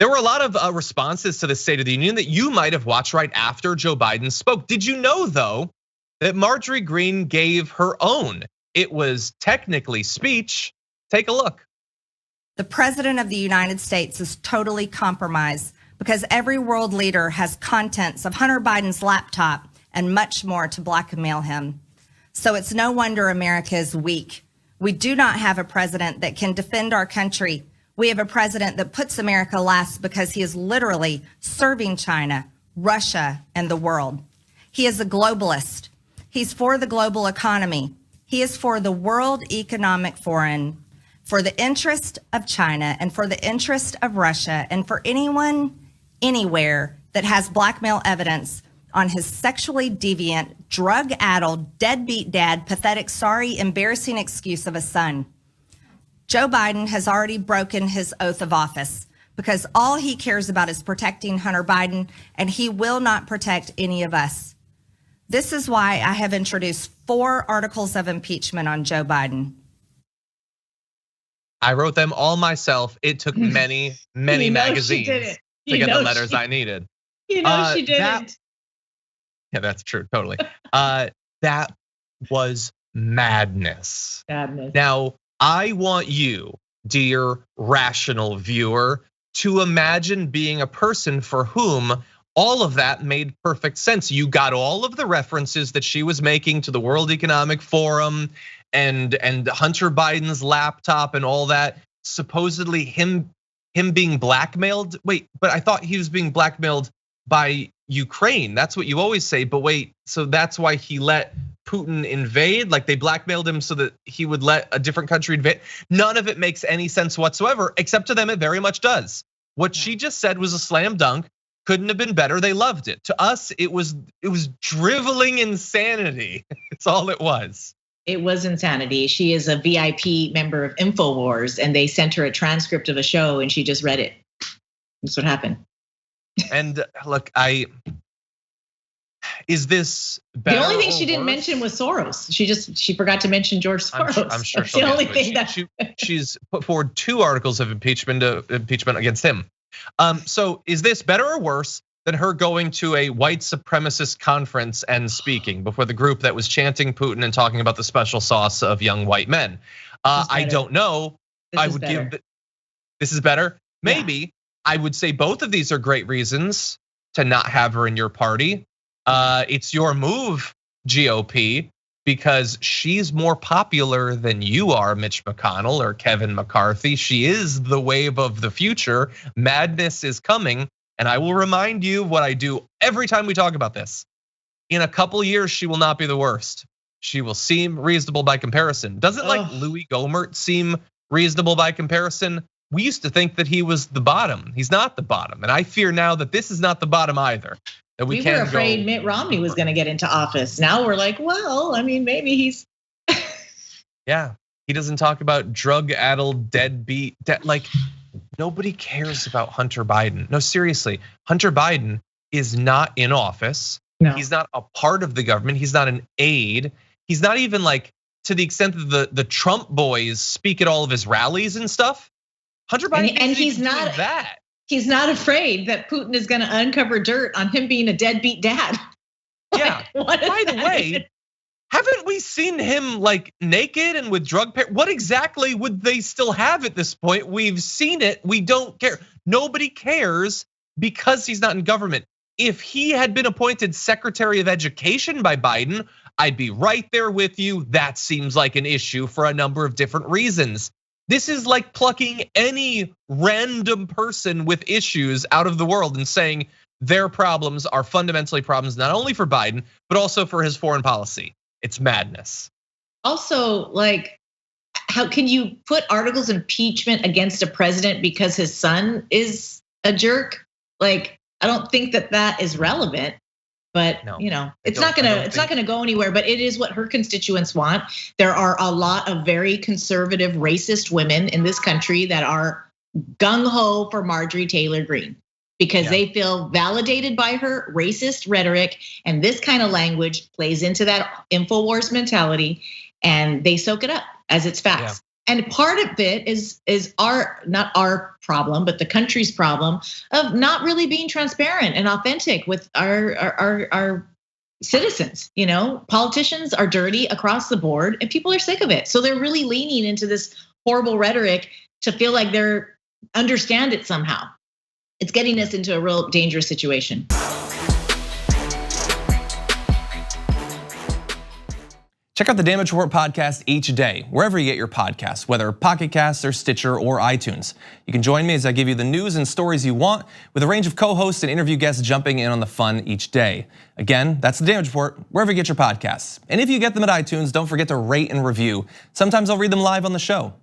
There were a lot of responses to the State of the Union that you might have watched right after Joe Biden spoke. Did you know, though, that Marjorie Greene gave her own? It was technically speech. Take a look. The president of the United States is totally compromised because every world leader has contents of Hunter Biden's laptop and much more to blackmail him. So it's no wonder America is weak. We do not have a president that can defend our country. We have a president that puts America last because he is literally serving China, Russia, and the world. He is a globalist. He's for the global economy. He is for the World Economic Forum, for the interest of China and for the interest of Russia, and for anyone, anywhere that has blackmail evidence on his sexually deviant, drug-addled, deadbeat dad, pathetic, sorry, embarrassing excuse of a son. Joe Biden has already broken his oath of office because all he cares about is protecting Hunter Biden, and he will not protect any of us. This is why I have introduced 4 articles of impeachment on Joe Biden. I wrote them all myself. It took many magazines to get the letters I needed. She didn't. Yeah, that's true, totally. That was madness. Now, I want you, dear rational viewer, to imagine being a person for whom all of that made perfect sense. You got all of the references that she was making to the World Economic Forum and Hunter Biden's laptop and all that. Supposedly him being blackmailed. Wait, but I thought he was being blackmailed by Ukraine. That's what you always say. But wait, so that's why he let Putin invade? Like they blackmailed him so that he would let a different country invade? None of it makes any sense whatsoever, except to them it very much does. What she just said was a slam dunk. Couldn't have been better. They loved it. To us, it was driveling insanity. It's all it was. It was insanity. She is a VIP member of InfoWars, and they sent her a transcript of a show, and she just read it. That's what happened. And look, is this better? The only thing she didn't mention was Soros. She forgot to mention George Soros. I'm sure that's the only thing that she's put forward 2 articles of impeachment against him. So is this better or worse than her going to a white supremacist conference and speaking before the group that was chanting Putin and talking about the special sauce of young white men? I don't know. I would give this is better. Maybe. Yeah. I would say both of these are great reasons to not have her in your party. It's your move, GOP, because she's more popular than you are, Mitch McConnell or Kevin McCarthy. She is the wave of the future. Madness is coming. And I will remind you of what I do every time we talk about this. In a couple years, she will not be the worst. She will seem reasonable by comparison. Doesn't like Louis Gohmert seem reasonable by comparison? We used to think that he was the bottom. He's not the bottom. And I fear now that this is not the bottom either. That we were afraid Mitt Romney was going to get into office. Now we're like, well, I mean, maybe he's. Yeah, he doesn't talk about drug-addled, deadbeat, like nobody cares about Hunter Biden. No, seriously, Hunter Biden is not in office. No. He's not a part of the government. He's not an aide. He's not even like to the extent that the Trump boys speak at all of his rallies and stuff. Hunter Biden and he's not that. He's not afraid that Putin is going to uncover dirt on him being a deadbeat dad. Yeah. By the way, haven't we seen him like naked and with drug? What exactly would they still have at this point? We've seen it. We don't care. Nobody cares because he's not in government. If he had been appointed Secretary of Education by Biden, I'd be right there with you. That seems like an issue for a number of different reasons. This is like plucking any random person with issues out of the world and saying their problems are fundamentally problems not only for Biden, but also for his foreign policy. It's madness. Also, like, how can you put articles of impeachment against a president because his son is a jerk? Like, I don't think that is relevant. But no, it's not gonna go anywhere. But it is what her constituents want. There are a lot of very conservative, racist women in this country that are gung ho for Marjorie Taylor Greene because they feel validated by her racist rhetoric, and this kind of language plays into that InfoWars mentality, and they soak it up as it's facts. And part of it is not our problem, but the country's problem of not really being transparent and authentic with our citizens. Politicians are dirty across the board and people are sick of it. So they're really leaning into this horrible rhetoric to feel like they're understand it somehow. It's getting us into a real dangerous situation. Check out the Damage Report podcast each day, wherever you get your podcasts, whether Pocket Casts or Stitcher or iTunes. You can join me as I give you the news and stories you want, with a range of co-hosts and interview guests jumping in on the fun each day. Again, that's the Damage Report, wherever you get your podcasts. And if you get them at iTunes, don't forget to rate and review. Sometimes I'll read them live on the show.